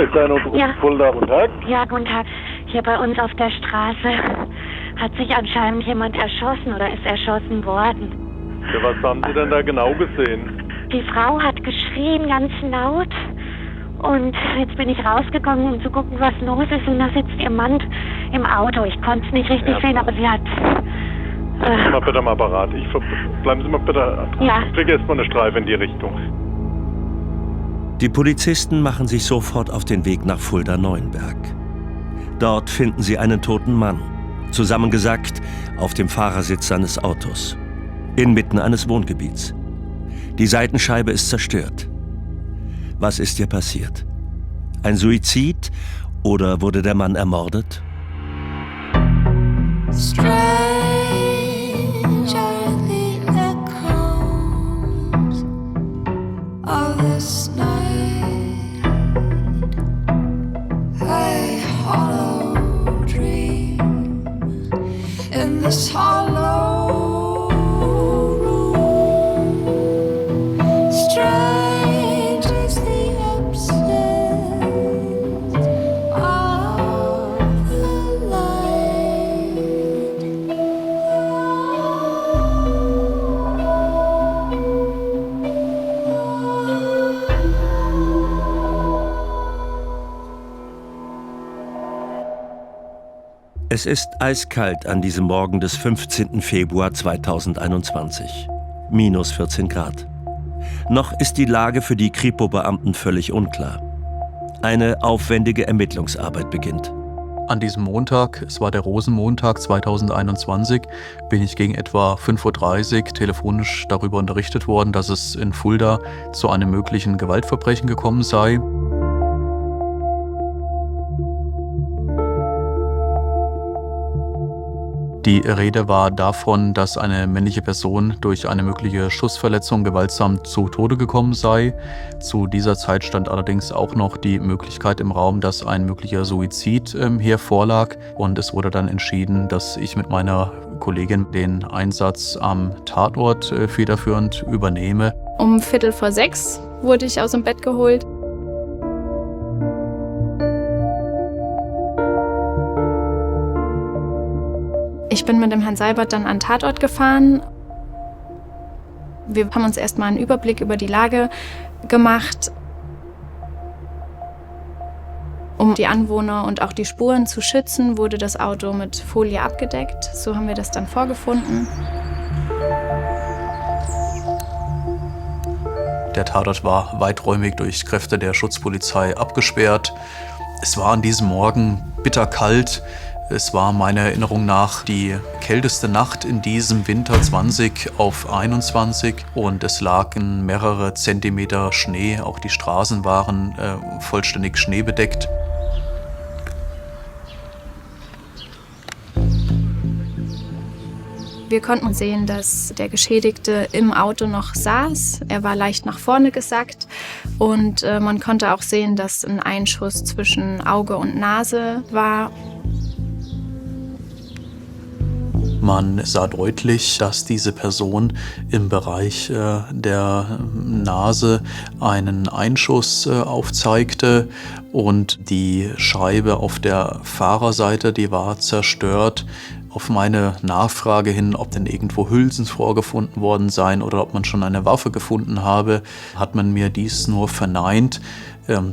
Polizei Notruf Fulda, guten Tag. Ja, guten Tag. Hier bei uns auf der Straße hat sich anscheinend jemand erschossen oder ist erschossen worden. Ja, was haben Sie denn da genau gesehen? Die Frau hat geschrien ganz laut und jetzt bin ich rausgegangen, um zu gucken, was los ist, und da sitzt ihr Mann im Auto. Ich konnte es nicht richtig sehen, aber sie hat... Bleiben Sie mal bitte am Apparat. Bleiben Sie mal bitte... Ja. Ich kriege erstmal eine Streife in die Richtung. Die Polizisten machen sich sofort auf den Weg nach Fulda-Neuenberg. Dort finden sie einen toten Mann, zusammengesackt auf dem Fahrersitz seines Autos, inmitten eines Wohngebiets. Die Seitenscheibe ist zerstört. Was ist hier passiert? Ein Suizid oder wurde der Mann ermordet? This hollow room, strange is the absence of the light. Es ist eiskalt an diesem Morgen des 15. Februar 2021. Minus 14 Grad. Noch ist die Lage für die Kripo-Beamten völlig unklar. Eine aufwendige Ermittlungsarbeit beginnt. An diesem Montag, es war der Rosenmontag 2021, bin ich gegen etwa 5:30 Uhr telefonisch darüber unterrichtet worden, dass es in Fulda zu einem möglichen Gewaltverbrechen gekommen sei. Die Rede war davon, dass eine männliche Person durch eine mögliche Schussverletzung gewaltsam zu Tode gekommen sei. Zu dieser Zeit stand allerdings auch noch die Möglichkeit im Raum, dass ein möglicher Suizid hier vorlag. Und es wurde dann entschieden, dass ich mit meiner Kollegin den Einsatz am Tatort federführend übernehme. Um 5:45 wurde ich aus dem Bett geholt. Ich bin mit dem Herrn Seibert dann an den Tatort gefahren. Wir haben uns erstmal einen Überblick über die Lage gemacht, um die Anwohner und auch die Spuren zu schützen, wurde das Auto mit Folie abgedeckt. So haben wir das dann vorgefunden. Der Tatort war weiträumig durch Kräfte der Schutzpolizei abgesperrt. Es war an diesem Morgen bitterkalt. Es war meiner Erinnerung nach die kälteste Nacht in diesem Winter 20 auf 21 und es lagen mehrere Zentimeter Schnee. Auch die Straßen waren vollständig schneebedeckt. Wir konnten sehen, dass der Geschädigte im Auto noch saß. Er war leicht nach vorne gesackt und man konnte auch sehen, dass ein Einschuss zwischen Auge und Nase war. Man sah deutlich, dass diese Person im Bereich der Nase einen Einschuss aufzeigte und die Scheibe auf der Fahrerseite, die war zerstört. Auf meine Nachfrage hin, ob denn irgendwo Hülsen vorgefunden worden seien oder ob man schon eine Waffe gefunden habe, hat man mir dies nur verneint.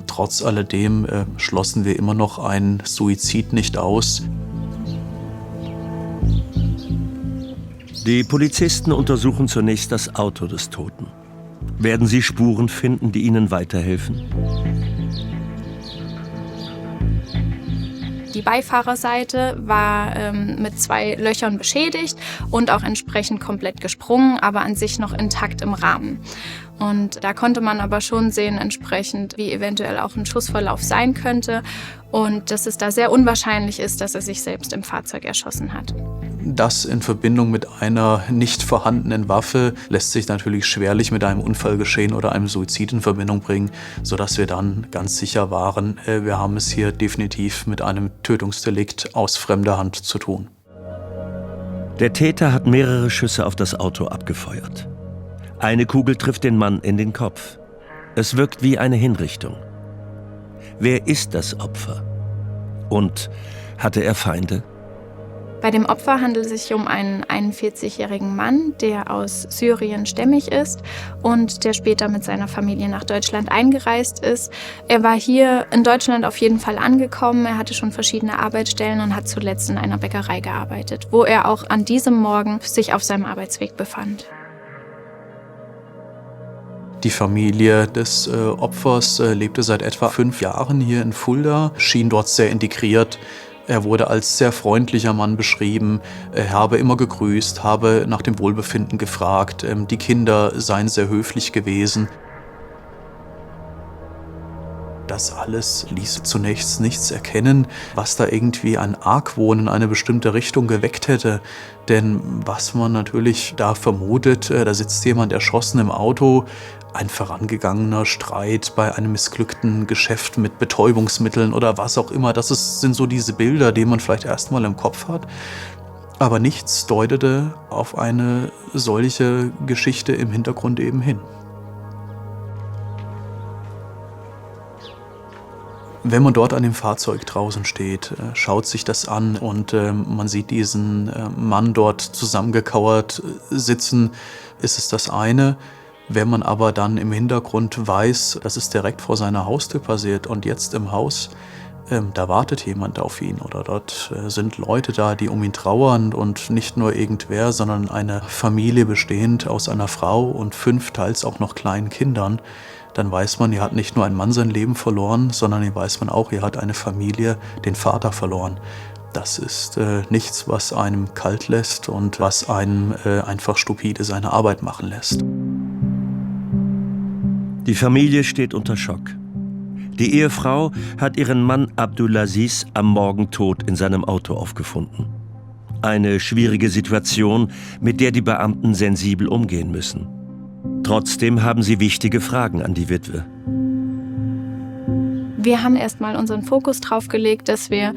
Trotz alledem schlossen wir immer noch einen Suizid nicht aus. Die Polizisten untersuchen zunächst das Auto des Toten. Werden sie Spuren finden, die ihnen weiterhelfen? Die Beifahrerseite war mit 2 Löchern beschädigt und auch entsprechend komplett gesprungen, aber an sich noch intakt im Rahmen. Und da konnte man aber schon sehen, entsprechend, wie eventuell auch ein Schussverlauf sein könnte und dass es da sehr unwahrscheinlich ist, dass er sich selbst im Fahrzeug erschossen hat. Das in Verbindung mit einer nicht vorhandenen Waffe lässt sich natürlich schwerlich mit einem Unfallgeschehen oder einem Suizid in Verbindung bringen, sodass wir dann ganz sicher waren, wir haben es hier definitiv mit einem Tötungsdelikt aus fremder Hand zu tun. Der Täter hat mehrere Schüsse auf das Auto abgefeuert. Eine Kugel trifft den Mann in den Kopf. Es wirkt wie eine Hinrichtung. Wer ist das Opfer? Und hatte er Feinde? Bei dem Opfer handelt es sich um einen 41-jährigen Mann, der aus Syrien stämmig ist und der später mit seiner Familie nach Deutschland eingereist ist. Er war hier in Deutschland auf jeden Fall angekommen. Er hatte schon verschiedene Arbeitsstellen und hat zuletzt in einer Bäckerei gearbeitet, wo er auch an diesem Morgen sich auf seinem Arbeitsweg befand. Die Familie des Opfers lebte seit etwa 5 Jahren hier in Fulda, schien dort sehr integriert. Er wurde als sehr freundlicher Mann beschrieben, er habe immer gegrüßt, habe nach dem Wohlbefinden gefragt, die Kinder seien sehr höflich gewesen. Das alles ließ zunächst nichts erkennen, was da irgendwie ein Argwohn in eine bestimmte Richtung geweckt hätte. Denn was man natürlich da vermutet, da sitzt jemand erschossen im Auto, ein vorangegangener Streit bei einem missglückten Geschäft mit Betäubungsmitteln oder was auch immer. Sind so diese Bilder, die man vielleicht erstmal im Kopf hat. Aber nichts deutete auf eine solche Geschichte im Hintergrund eben hin. Wenn man dort an dem Fahrzeug draußen steht, schaut sich das an und man sieht diesen Mann dort zusammengekauert sitzen, ist es das eine. Wenn man aber dann im Hintergrund weiß, dass es direkt vor seiner Haustür passiert und jetzt im Haus, da wartet jemand auf ihn oder dort sind Leute da, die um ihn trauern und nicht nur irgendwer, sondern eine Familie bestehend aus einer Frau und 5 teils auch noch kleinen Kindern, dann weiß man, hier hat nicht nur ein Mann sein Leben verloren, sondern hier weiß man auch, hier hat eine Familie den Vater verloren. Das ist nichts, was einem kalt lässt und was einem einfach stupide seine Arbeit machen lässt. Die Familie steht unter Schock. Die Ehefrau hat ihren Mann Abdulaziz am Morgen tot in seinem Auto aufgefunden. Eine schwierige Situation, mit der die Beamten sensibel umgehen müssen. Trotzdem haben sie wichtige Fragen an die Witwe. Wir haben erstmal unseren Fokus drauf gelegt, dass wir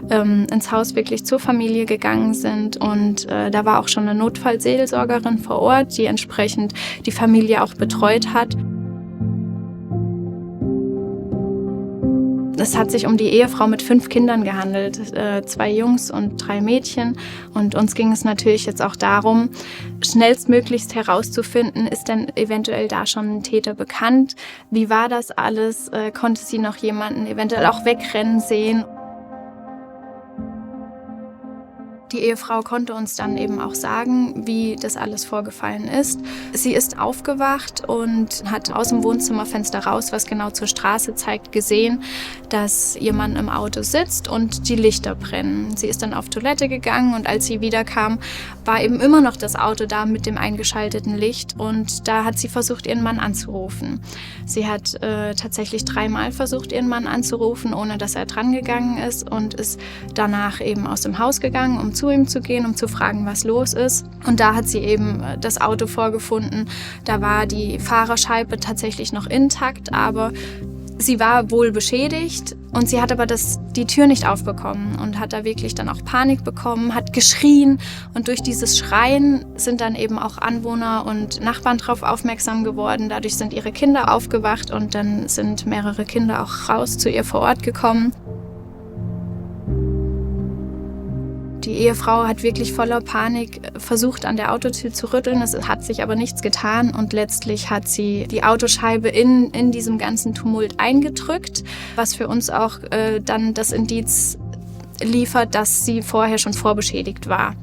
ins Haus wirklich zur Familie gegangen sind und da war auch schon eine Notfallseelsorgerin vor Ort, die entsprechend die Familie auch betreut hat. Es hat sich um die Ehefrau mit 5 Kindern gehandelt, 2 Jungs und 3 Mädchen. Und uns ging es natürlich jetzt auch darum, schnellstmöglichst herauszufinden, ist denn eventuell da schon ein Täter bekannt? Wie war das alles? Konnte sie noch jemanden eventuell auch wegrennen sehen? Die Ehefrau konnte uns dann eben auch sagen, wie das alles vorgefallen ist. Sie ist aufgewacht und hat aus dem Wohnzimmerfenster raus, was genau zur Straße zeigt, gesehen, dass ihr Mann im Auto sitzt und die Lichter brennen. Sie ist dann auf Toilette gegangen und als sie wiederkam, war eben immer noch das Auto da mit dem eingeschalteten Licht und da hat sie versucht, ihren Mann anzurufen. Sie hat tatsächlich 3-mal versucht, ihren Mann anzurufen, ohne dass er drangegangen ist und ist danach eben aus dem Haus gegangen, um zu ihm zu gehen, um zu fragen, was los ist. Und da hat sie eben das Auto vorgefunden. Da war die Fahrerscheibe tatsächlich noch intakt, aber sie war wohl beschädigt und sie hat aber die Tür nicht aufbekommen und hat da wirklich dann auch Panik bekommen, hat geschrien und durch dieses Schreien sind dann eben auch Anwohner und Nachbarn drauf aufmerksam geworden. Dadurch sind ihre Kinder aufgewacht und dann sind mehrere Kinder auch raus zu ihr vor Ort gekommen. Die Ehefrau hat wirklich voller Panik versucht, an der Autotür zu rütteln. Es hat sich aber nichts getan und letztlich hat sie die Autoscheibe in diesem ganzen Tumult eingedrückt, was für uns auch dann das Indiz liefert, dass sie vorher schon vorbeschädigt war.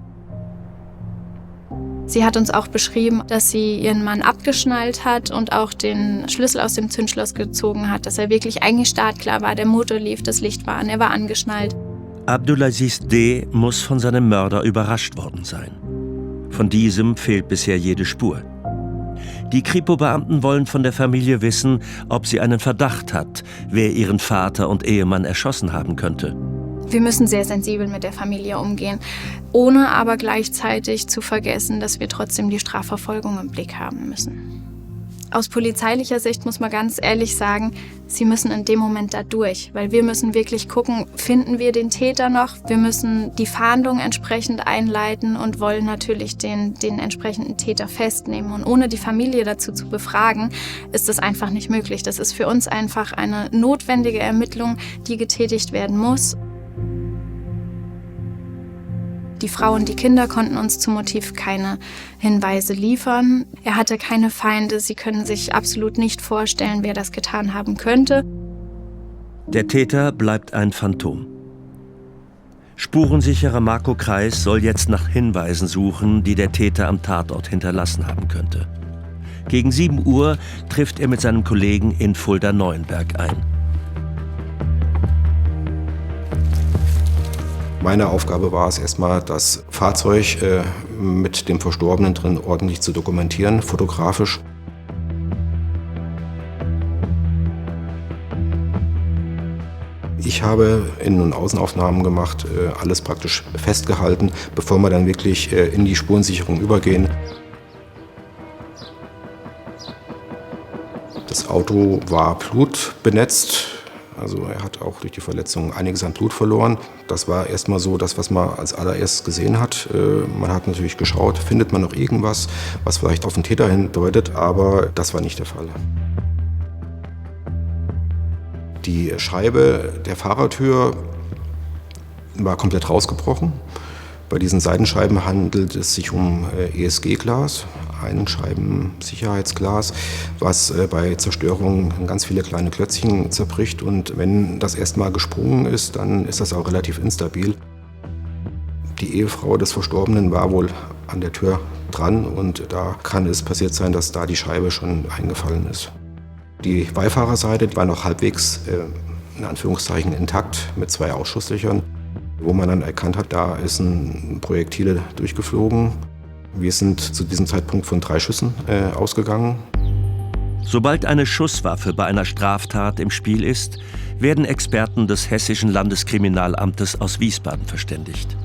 Sie hat uns auch beschrieben, dass sie ihren Mann abgeschnallt hat und auch den Schlüssel aus dem Zündschloss gezogen hat, dass er wirklich eigentlich startklar war. Der Motor lief, das Licht war an, er war angeschnallt. Abdulaziz D. muss von seinem Mörder überrascht worden sein. Von diesem fehlt bisher jede Spur. Die Kripo-Beamten wollen von der Familie wissen, ob sie einen Verdacht hat, wer ihren Vater und Ehemann erschossen haben könnte. Wir müssen sehr sensibel mit der Familie umgehen, ohne aber gleichzeitig zu vergessen, dass wir trotzdem die Strafverfolgung im Blick haben müssen. Aus polizeilicher Sicht muss man ganz ehrlich sagen, sie müssen in dem Moment da durch, weil wir müssen wirklich gucken, finden wir den Täter noch? Wir müssen die Fahndung entsprechend einleiten und wollen natürlich den entsprechenden Täter festnehmen. Und ohne die Familie dazu zu befragen, ist das einfach nicht möglich. Das ist für uns einfach eine notwendige Ermittlung, die getätigt werden muss. Die Frau und die Kinder konnten uns zum Motiv keine Hinweise liefern. Er hatte keine Feinde. Sie können sich absolut nicht vorstellen, wer das getan haben könnte. Der Täter bleibt ein Phantom. Spurensicherer Marco Kreis soll jetzt nach Hinweisen suchen, die der Täter am Tatort hinterlassen haben könnte. Gegen 7 Uhr trifft er mit seinem Kollegen in Fulda-Neuenberg ein. Meine Aufgabe war es erstmal, das Fahrzeug mit dem Verstorbenen drin ordentlich zu dokumentieren, fotografisch. Ich habe Innen- und Außenaufnahmen gemacht, alles praktisch festgehalten, bevor wir dann wirklich in die Spurensicherung übergehen. Das Auto war blutbenetzt. Also er hat auch durch die Verletzungen einiges an Blut verloren. Das war erstmal so das, was man als allererstes gesehen hat. Man hat natürlich geschaut, findet man noch irgendwas, was vielleicht auf den Täter hindeutet, aber das war nicht der Fall. Die Scheibe der Fahrertür war komplett rausgebrochen. Bei diesen Seitenscheiben handelt es sich um ESG-Glas, Einscheiben-Sicherheitsglas, was bei Zerstörung in ganz viele kleine Klötzchen zerbricht. Und wenn das erstmal gesprungen ist, dann ist das auch relativ instabil. Die Ehefrau des Verstorbenen war wohl an der Tür dran und da kann es passiert sein, dass da die Scheibe schon eingefallen ist. Die Beifahrerseite war noch halbwegs in Anführungszeichen intakt mit 2 Ausschusslöchern, wo man dann erkannt hat, da ist ein Projektil durchgeflogen. Wir sind zu diesem Zeitpunkt von 3 Schüssen ausgegangen. Sobald eine Schusswaffe bei einer Straftat im Spiel ist, werden Experten des Hessischen Landeskriminalamtes aus Wiesbaden verständigt.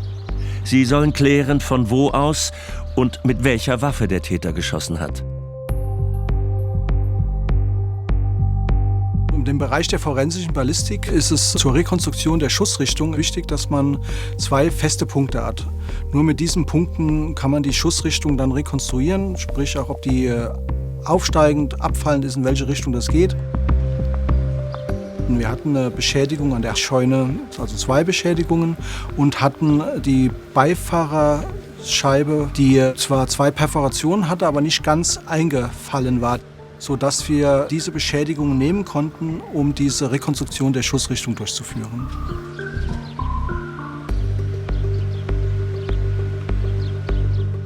Sie sollen klären, von wo aus und mit welcher Waffe der Täter geschossen hat. In dem Bereich der forensischen Ballistik ist es zur Rekonstruktion der Schussrichtung wichtig, dass man 2 feste Punkte hat. Nur mit diesen Punkten kann man die Schussrichtung dann rekonstruieren, sprich auch, ob die aufsteigend, abfallend ist, in welche Richtung das geht. Wir hatten eine Beschädigung an der Scheune, also 2 Beschädigungen, und hatten die Beifahrerscheibe, die zwar 2 Perforationen hatte, aber nicht ganz eingefallen war, sodass wir diese Beschädigungen nehmen konnten, um diese Rekonstruktion der Schussrichtung durchzuführen.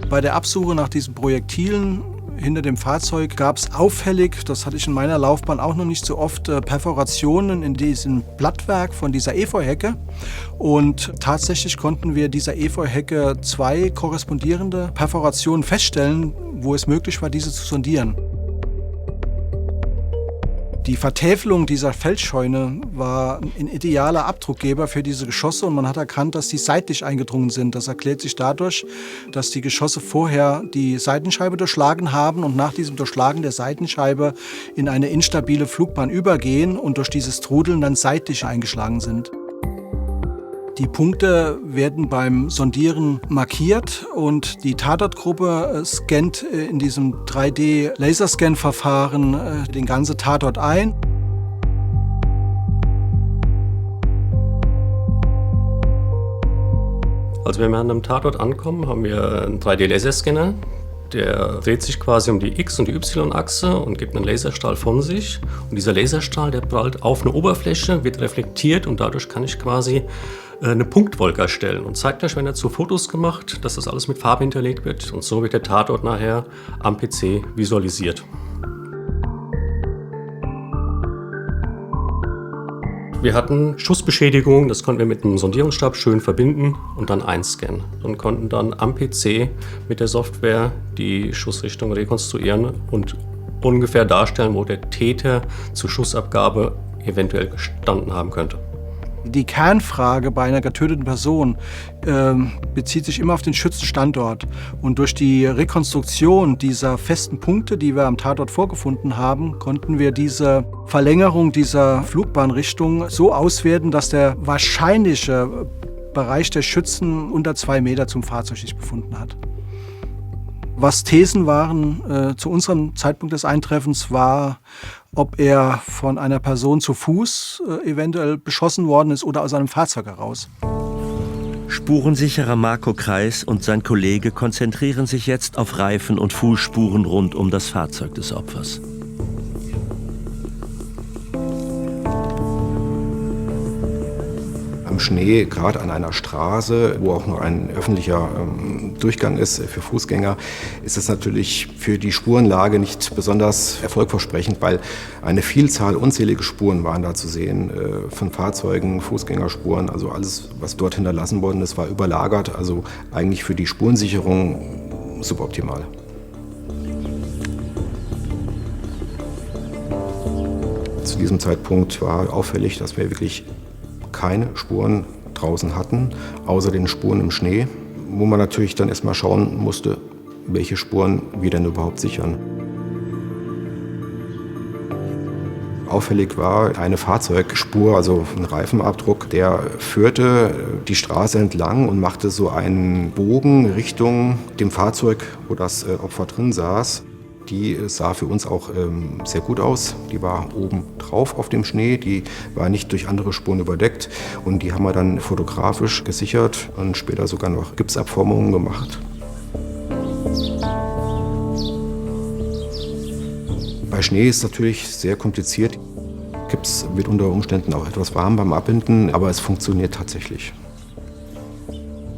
Bei der Absuche nach diesen Projektilen hinter dem Fahrzeug gab es auffällig, das hatte ich in meiner Laufbahn auch noch nicht so oft, Perforationen in diesem Blattwerk von dieser Efeuhecke. Und tatsächlich konnten wir dieser Efeuhecke 2 korrespondierende Perforationen feststellen, wo es möglich war, diese zu sondieren. Die Vertäfelung dieser Feldscheune war ein idealer Abdruckgeber für diese Geschosse und man hat erkannt, dass die seitlich eingedrungen sind. Das erklärt sich dadurch, dass die Geschosse vorher die Seitenscheibe durchschlagen haben und nach diesem Durchschlagen der Seitenscheibe in eine instabile Flugbahn übergehen und durch dieses Trudeln dann seitlich eingeschlagen sind. Die Punkte werden beim Sondieren markiert und die Tatortgruppe scannt in diesem 3D-Laserscan-Verfahren den ganzen Tatort ein. Also wenn wir an einem Tatort ankommen, haben wir einen 3D-Laserscanner. Der dreht sich quasi um die X- und die Y-Achse und gibt einen Laserstrahl von sich. Und dieser Laserstrahl, der prallt auf eine Oberfläche, wird reflektiert und dadurch kann ich quasi eine Punktwolke erstellen und zeigt euch, wenn dazu Fotos gemacht, dass das alles mit Farbe hinterlegt wird und so wird der Tatort nachher am PC visualisiert. Wir hatten Schussbeschädigungen, das konnten wir mit einem Sondierungsstab schön verbinden und dann einscannen und konnten dann am PC mit der Software die Schussrichtung rekonstruieren und ungefähr darstellen, wo der Täter zur Schussabgabe eventuell gestanden haben könnte. Die Kernfrage bei einer getöteten Person bezieht sich immer auf den Schützenstandort. Und durch die Rekonstruktion dieser festen Punkte, die wir am Tatort vorgefunden haben, konnten wir diese Verlängerung dieser Flugbahnrichtung so auswerten, dass der wahrscheinliche Bereich der Schützen unter 2 Meter zum Fahrzeug sich befunden hat. Was Thesen waren zu unserem Zeitpunkt des Eintreffens, war, ob er von einer Person zu Fuß eventuell beschossen worden ist oder aus einem Fahrzeug heraus. Spurensicherer Marco Kreis und sein Kollege konzentrieren sich jetzt auf Reifen- und Fußspuren rund um das Fahrzeug des Opfers. Am Schnee, gerade an einer Straße, wo auch noch ein öffentlicher Durchgang ist für Fußgänger, ist es natürlich für die Spurenlage nicht besonders erfolgversprechend, weil eine Vielzahl, unzählige Spuren waren da zu sehen, von Fahrzeugen, Fußgängerspuren, also alles, was dort hinterlassen worden ist, war überlagert, also eigentlich für die Spurensicherung suboptimal. Zu diesem Zeitpunkt war auffällig, dass wir wirklich keine Spuren draußen hatten, außer den Spuren im Schnee, wo man natürlich dann erstmal schauen musste, welche Spuren wir denn überhaupt sichern. Auffällig war eine Fahrzeugspur, also ein Reifenabdruck, der führte die Straße entlang und machte so einen Bogen Richtung dem Fahrzeug, wo das Opfer drin saß. Die sah für uns auch sehr gut aus. Die war oben drauf auf dem Schnee, die war nicht durch andere Spuren überdeckt. Und die haben wir dann fotografisch gesichert und später sogar noch Gipsabformungen gemacht. Bei Schnee ist es natürlich sehr kompliziert. Gips wird unter Umständen auch etwas warm beim Abbinden, aber es funktioniert tatsächlich.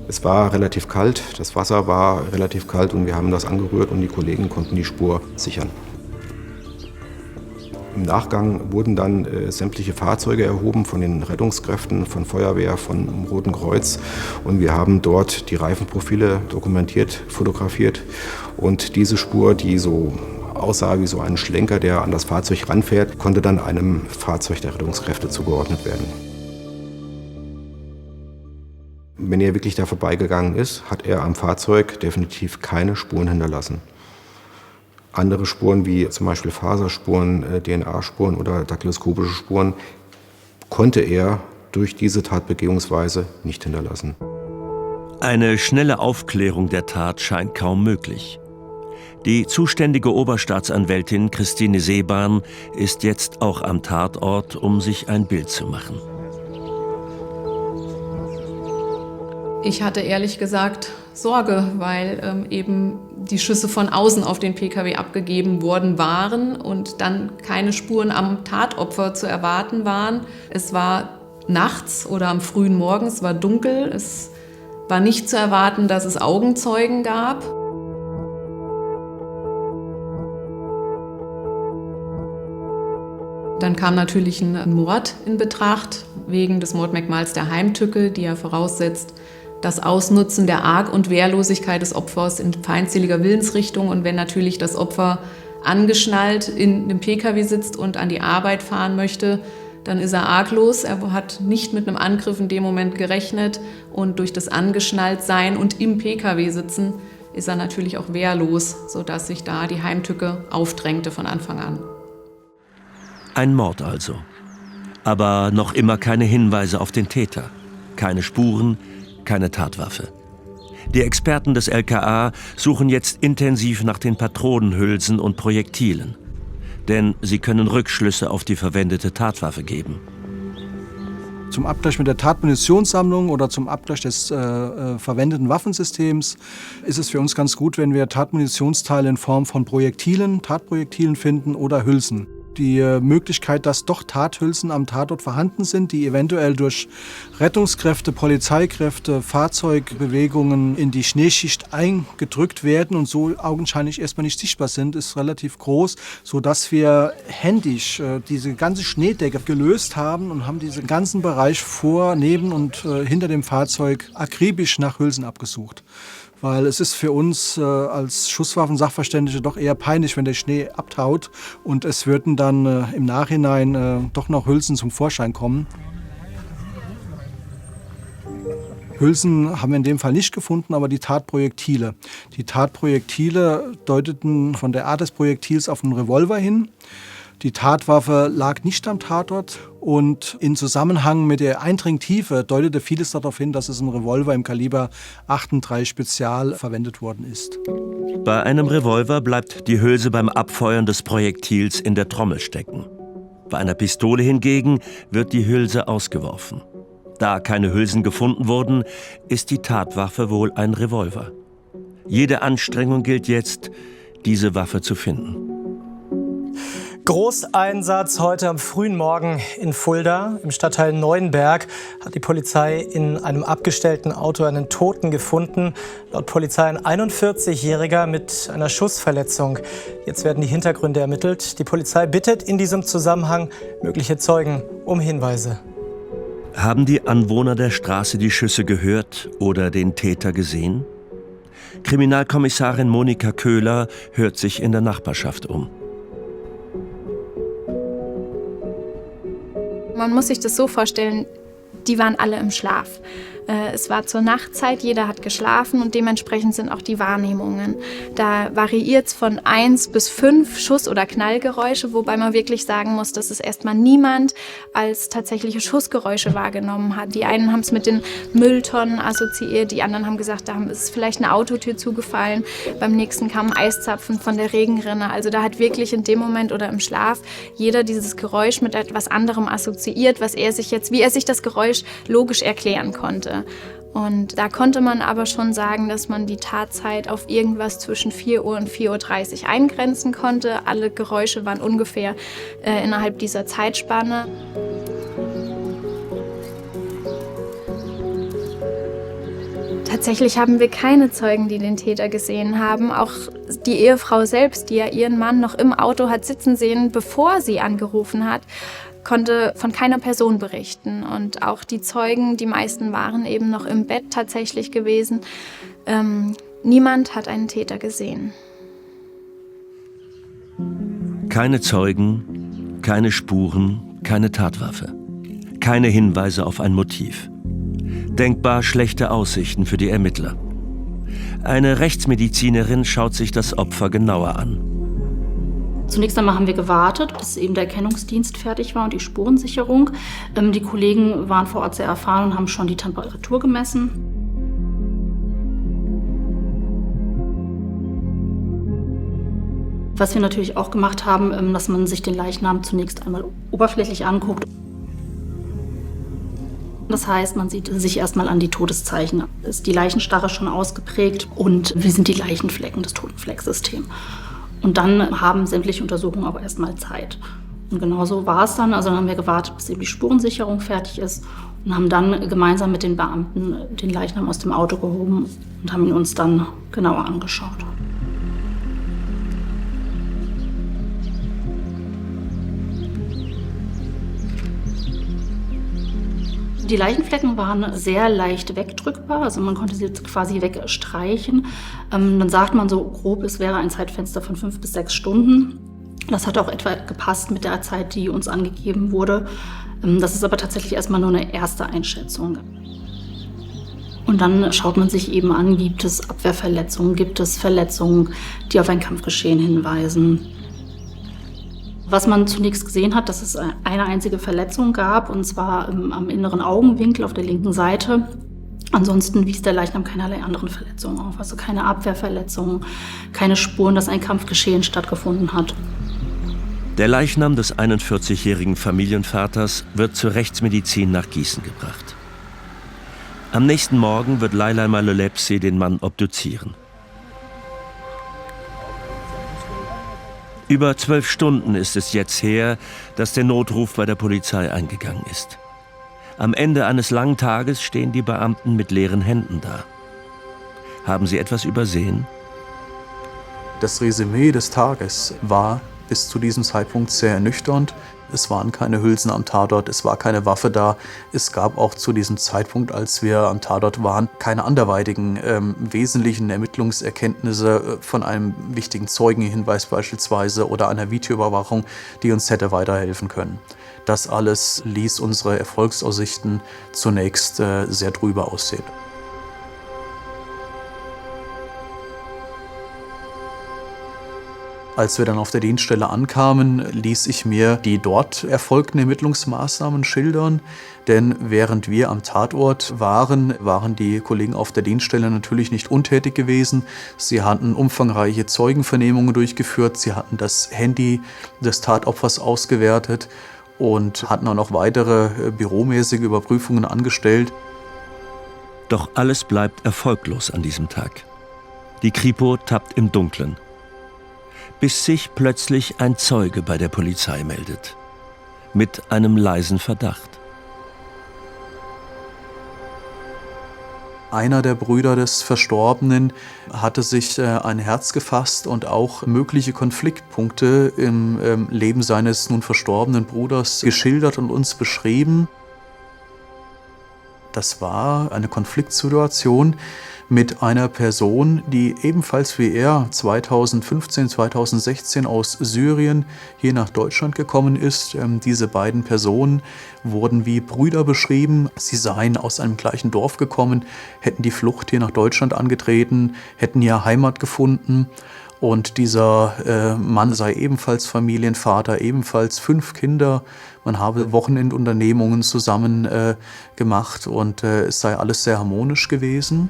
Es war relativ kalt, das Wasser war relativ kalt und wir haben das angerührt und die Kollegen konnten die Spur sichern. Im Nachgang wurden dann sämtliche Fahrzeuge erhoben von den Rettungskräften, von Feuerwehr, vom Roten Kreuz und wir haben dort die Reifenprofile dokumentiert, fotografiert und diese Spur, die so aussah wie so ein Schlenker, der an das Fahrzeug ranfährt, konnte dann einem Fahrzeug der Rettungskräfte zugeordnet werden. Wenn er wirklich da vorbeigegangen ist, hat er am Fahrzeug definitiv keine Spuren hinterlassen. Andere Spuren wie zum Beispiel Faserspuren, DNA-Spuren oder daktyloskopische Spuren konnte er durch diese Tatbegehungsweise nicht hinterlassen. Eine schnelle Aufklärung der Tat scheint kaum möglich. Die zuständige Oberstaatsanwältin Christine Seebahn ist jetzt auch am Tatort, um sich ein Bild zu machen. Ich hatte ehrlich gesagt Sorge, weil eben die Schüsse von außen auf den Pkw abgegeben worden waren und dann keine Spuren am Tatopfer zu erwarten waren. Es war nachts oder am frühen Morgen, es war dunkel, es war nicht zu erwarten, dass es Augenzeugen gab. Dann kam natürlich ein Mord in Betracht, wegen des Mordmerkmals der Heimtücke, die ja voraussetzt, das Ausnutzen der Arg- und Wehrlosigkeit des Opfers in feindseliger Willensrichtung. Und wenn natürlich das Opfer angeschnallt in einem Pkw sitzt und an die Arbeit fahren möchte, dann ist er arglos. Er hat nicht mit einem Angriff in dem Moment gerechnet. Und durch das Angeschnalltsein und im Pkw sitzen ist er natürlich auch wehrlos, sodass sich da die Heimtücke aufdrängte von Anfang an. Ein Mord also. Aber noch immer keine Hinweise auf den Täter. Keine Spuren, keine Tatwaffe. Die Experten des LKA suchen jetzt intensiv nach den Patronenhülsen und Projektilen. Denn sie können Rückschlüsse auf die verwendete Tatwaffe geben. Zum Abgleich mit der Tatmunitionssammlung oder zum Abgleich des verwendeten Waffensystems ist es für uns ganz gut, wenn wir Tatmunitionsteile in Form von Projektilen, Tatprojektilen finden oder Hülsen. Die Möglichkeit, dass doch Tathülsen am Tatort vorhanden sind, die eventuell durch Rettungskräfte, Polizeikräfte, Fahrzeugbewegungen in die Schneeschicht eingedrückt werden und so augenscheinlich erstmal nicht sichtbar sind, ist relativ groß, sodass wir händisch diese ganze Schneedecke gelöst haben und haben diesen ganzen Bereich vor, neben und hinter dem Fahrzeug akribisch nach Hülsen abgesucht. Weil es ist für uns als Schusswaffensachverständige doch eher peinlich, wenn der Schnee abtaut und es würden dann im Nachhinein doch noch Hülsen zum Vorschein kommen. Hülsen haben wir in dem Fall nicht gefunden, aber die Tatprojektile. Die Tatprojektile deuteten von der Art des Projektils auf einen Revolver hin. Die Tatwaffe lag nicht am Tatort und in Zusammenhang mit der Eindringtiefe deutete vieles darauf hin, dass es ein Revolver im Kaliber 38 Spezial verwendet worden ist. Bei einem Revolver bleibt die Hülse beim Abfeuern des Projektils in der Trommel stecken. Bei einer Pistole hingegen wird die Hülse ausgeworfen. Da keine Hülsen gefunden wurden, ist die Tatwaffe wohl ein Revolver. Jede Anstrengung gilt jetzt, diese Waffe zu finden. Großeinsatz heute am frühen Morgen in Fulda. Im Stadtteil Neuenberg hat die Polizei in einem abgestellten Auto einen Toten gefunden. Laut Polizei ein 41-Jähriger mit einer Schussverletzung. Jetzt werden die Hintergründe ermittelt. Die Polizei bittet in diesem Zusammenhang mögliche Zeugen um Hinweise. Haben die Anwohner der Straße die Schüsse gehört oder den Täter gesehen? Kriminalkommissarin Monika Köhler hört sich in der Nachbarschaft um. Man muss sich das so vorstellen, die waren alle im Schlaf. Es war zur Nachtzeit, jeder hat geschlafen und dementsprechend sind auch die Wahrnehmungen. Da variiert es von 1 bis 5 Schuss- oder Knallgeräusche, wobei man wirklich sagen muss, dass es erstmal niemand als tatsächliche Schussgeräusche wahrgenommen hat. Die einen haben es mit den Mülltonnen assoziiert, die anderen haben gesagt, da ist vielleicht eine Autotür zugefallen. Beim nächsten kam Eiszapfen von der Regenrinne. Also da hat wirklich in dem Moment oder im Schlaf jeder dieses Geräusch mit etwas anderem assoziiert, wie er sich das Geräusch logisch erklären konnte. Und da konnte man aber schon sagen, dass man die Tatzeit auf irgendwas zwischen 4 Uhr und 4:30 Uhr eingrenzen konnte. Alle Geräusche waren ungefähr innerhalb dieser Zeitspanne. Tatsächlich haben wir keine Zeugen, die den Täter gesehen haben. Auch die Ehefrau selbst, die ja ihren Mann noch im Auto hat sitzen sehen, bevor sie angerufen hat, konnte von keiner Person berichten. Und auch die Zeugen, die meisten waren eben noch im Bett tatsächlich gewesen. Niemand hat einen Täter gesehen. Keine Zeugen, keine Spuren, keine Tatwaffe. Keine Hinweise auf ein Motiv. Denkbar schlechte Aussichten für die Ermittler. Eine Rechtsmedizinerin schaut sich das Opfer genauer an. Zunächst einmal haben wir gewartet, bis eben der Erkennungsdienst fertig war und die Spurensicherung. Die Kollegen waren vor Ort sehr erfahren und haben schon die Temperatur gemessen. Was wir natürlich auch gemacht haben, dass man sich den Leichnam zunächst einmal oberflächlich anguckt. Das heißt, man sieht sich erstmal an die Todeszeichen. Ist die Leichenstarre schon ausgeprägt und wie sind die Leichenflecken, das Totenfleckssystem. Und dann haben sämtliche Untersuchungen aber erstmal Zeit. Und genauso war es dann. Also dann haben wir gewartet, bis eben die Spurensicherung fertig ist und haben dann gemeinsam mit den Beamten den Leichnam aus dem Auto gehoben und haben ihn uns dann genauer angeschaut. Die Leichenflecken waren sehr leicht wegdrückbar, also man konnte sie quasi wegstreichen. Dann sagt man so grob, es wäre ein Zeitfenster von 5 bis 6 Stunden. Das hat auch etwa gepasst mit der Zeit, die uns angegeben wurde. Das ist aber tatsächlich erstmal nur eine erste Einschätzung. Und dann schaut man sich eben an, gibt es Abwehrverletzungen, gibt es Verletzungen, die auf ein Kampfgeschehen hinweisen. Was man zunächst gesehen hat, dass es eine einzige Verletzung gab, und zwar am inneren Augenwinkel auf der linken Seite. Ansonsten wies der Leichnam keinerlei anderen Verletzungen auf, also keine Abwehrverletzungen, keine Spuren, dass ein Kampfgeschehen stattgefunden hat. Der Leichnam des 41-jährigen Familienvaters wird zur Rechtsmedizin nach Gießen gebracht. Am nächsten Morgen wird Laila Malolepsi den Mann obduzieren. Über 12 Stunden ist es jetzt her, dass der Notruf bei der Polizei eingegangen ist. Am Ende eines langen Tages stehen die Beamten mit leeren Händen da. Haben sie etwas übersehen? Das Resümee des Tages war bis zu diesem Zeitpunkt sehr ernüchternd. Es waren keine Hülsen am Tatort, es war keine Waffe da. Es gab auch zu diesem Zeitpunkt, als wir am Tatort waren, keine anderweitigen wesentlichen Ermittlungserkenntnisse von einem wichtigen Zeugenhinweis beispielsweise oder einer Videoüberwachung, die uns hätte weiterhelfen können. Das alles ließ unsere Erfolgsaussichten zunächst sehr trübe aussehen. Als wir dann auf der Dienststelle ankamen, ließ ich mir die dort erfolgten Ermittlungsmaßnahmen schildern. Denn während wir am Tatort waren, waren die Kollegen auf der Dienststelle natürlich nicht untätig gewesen. Sie hatten umfangreiche Zeugenvernehmungen durchgeführt, sie hatten das Handy des Tatopfers ausgewertet und hatten auch noch weitere büromäßige Überprüfungen angestellt. Doch alles bleibt erfolglos an diesem Tag. Die Kripo tappt im Dunkeln, bis sich plötzlich ein Zeuge bei der Polizei meldet. Mit einem leisen Verdacht. Einer der Brüder des Verstorbenen hatte sich ein Herz gefasst und auch mögliche Konfliktpunkte im Leben seines nun verstorbenen Bruders geschildert und uns beschrieben. Das war eine Konfliktsituation mit einer Person, die ebenfalls wie er 2015, 2016 aus Syrien hier nach Deutschland gekommen ist. Diese beiden Personen wurden wie Brüder beschrieben. Sie seien aus einem gleichen Dorf gekommen, hätten die Flucht hier nach Deutschland angetreten, hätten hier Heimat gefunden. Und dieser Mann sei ebenfalls Familienvater, ebenfalls 5 Kinder. Man habe Wochenendunternehmungen zusammen gemacht und es sei alles sehr harmonisch gewesen.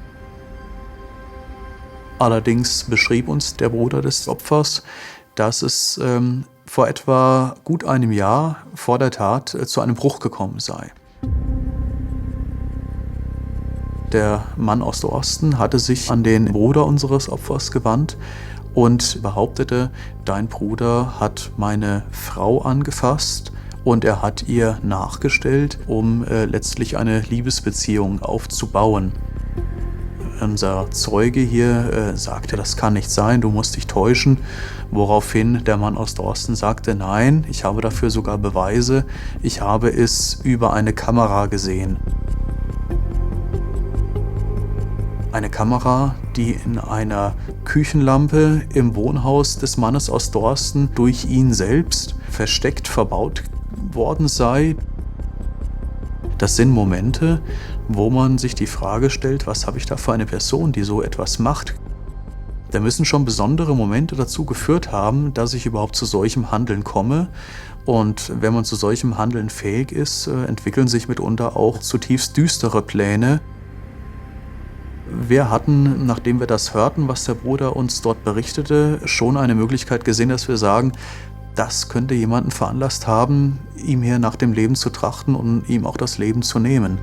Allerdings beschrieb uns der Bruder des Opfers, dass es vor etwa gut einem Jahr vor der Tat zu einem Bruch gekommen sei. Der Mann aus der Osten hatte sich an den Bruder unseres Opfers gewandt und behauptete, dein Bruder hat meine Frau angefasst und er hat ihr nachgestellt, um letztlich eine Liebesbeziehung aufzubauen. Unser Zeuge hier sagte, das kann nicht sein, du musst dich täuschen, woraufhin der Mann aus Dorsten sagte, nein, ich habe dafür sogar Beweise, ich habe es über eine Kamera gesehen. Eine Kamera, die in einer Küchenlampe im Wohnhaus des Mannes aus Dorsten durch ihn selbst versteckt verbaut worden sei. Das sind Momente, wo man sich die Frage stellt, was habe ich da für eine Person, die so etwas macht? Da müssen schon besondere Momente dazu geführt haben, dass ich überhaupt zu solchem Handeln komme. Und wenn man zu solchem Handeln fähig ist, entwickeln sich mitunter auch zutiefst düstere Pläne. Wir hatten, nachdem wir das hörten, was der Bruder uns dort berichtete, schon eine Möglichkeit gesehen, dass wir sagen, das könnte jemanden veranlasst haben, ihm hier nach dem Leben zu trachten und ihm auch das Leben zu nehmen.